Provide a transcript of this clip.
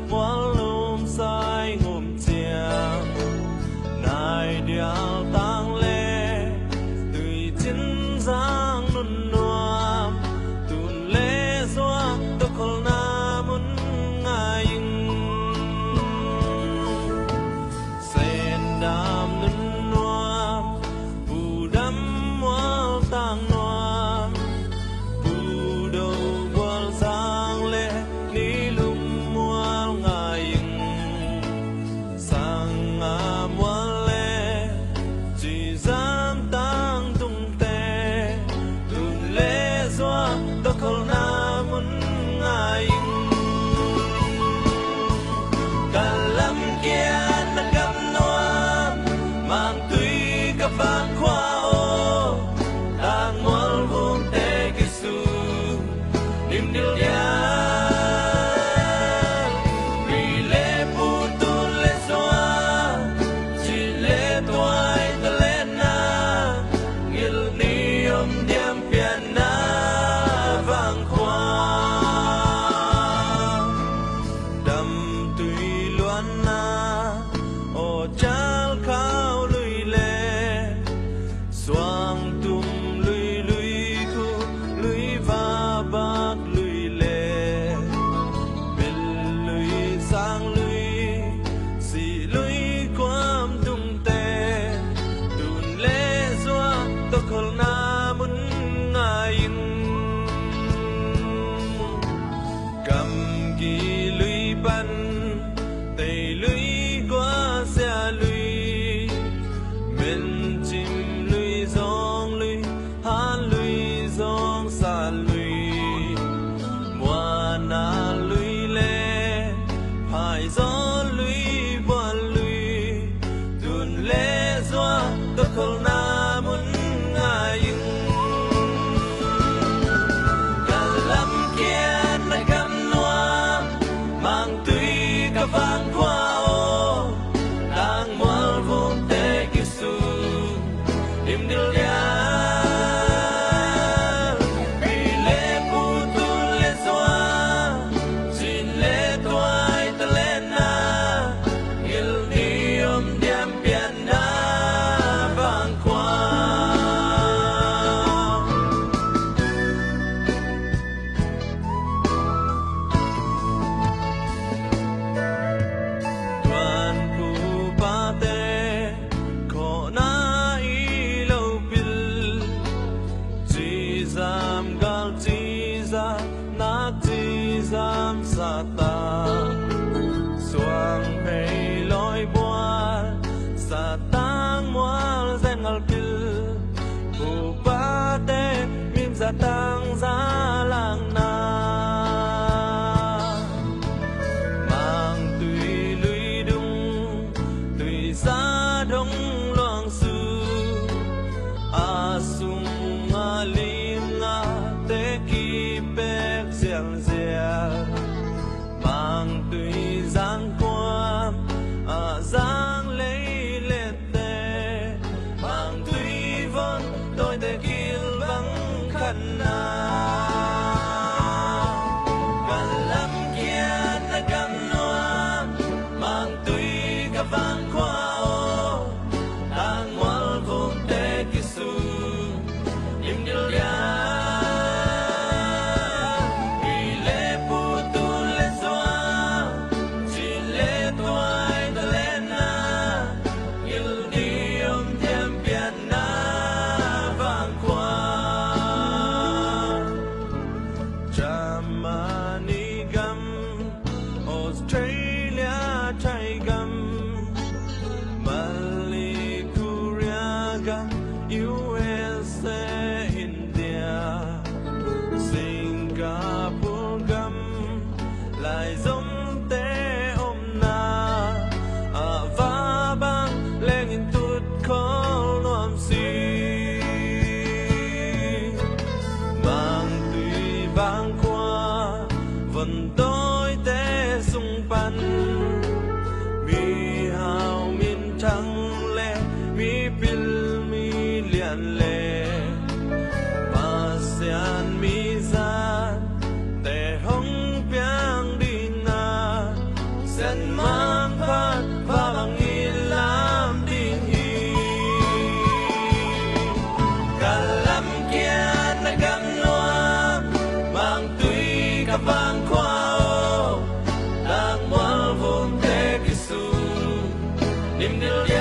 Hoa lùm sai ngùm chiang nai điao tang lê tùy chiến giang nôn noam tùn lê doa tô khol na mun ngai sen đam nôn noam bù đam hoa tang noam bù đầu hoa giang lê ni lum hoa ngai sang am hoa lê chỉ dám tang tung tê tùn lê doa tô khol na mun ngai cả lâm kia nâng gấp noam mang tuy các bạn khoa ô đang ngoan vuông tê kỳ su niềm điệu nhã vì lễ pu tu lễ xoa chỉ lễ toai ta lễ na ngil ni điam pian na vang khoa đầm tùy loan na ô chal khao lùi lê xoang tum lùi lùi khu lùi va bạc lùi lê bên lùi sang lùi xì lùi quam tung tê tùn lê doa tô khol na mun ngai cầm kỳ lùi ban tây lùi qua xe lùi bên chim lùi han lùi giông xa lùi mùa na lùi lê phải gió lùi buồn lùi tùn lê doa tô khol na mun ngai cả lâm kia nai gam noam mang tuy cả vang khoa ô đang ngoan vuông tê kỳ su niềm điệu nhã vì lễ pu tu lễ xoa chỉ lễ toai ta lễ na ngil ni điam pian na vang khoa tuan ku pa te ko na i lâu bil chỉ dám gal chỉ ra na chỉ dám sa ta xoang hay lối buồn sa tang mual zen ngal pil ku pa te mim sa tang za lang na mang tùy lùi đung tùy giá đông loang su a sung a lim a te ki pek giang zia mang tùy giang quam a giang lấy lệ tê mang tùy vốn tôi te kil vắng khăn na cả lâm kia na gam noam mang tùy cả vang khoa ô đang ngoan vuông tê kỳ su niềm điệu nhã vì lễ pu tu lễ xoa chỉ lễ toai ta lễ na ngil ni điam pian na vang khoa Germany gam Australia trai gam Mali Korea gam USA India Singapore gam lại giống tê ôm na à va bang lên in tút khó loam si mang tùy vang qua vần tối tê sung pan te kisu nim dil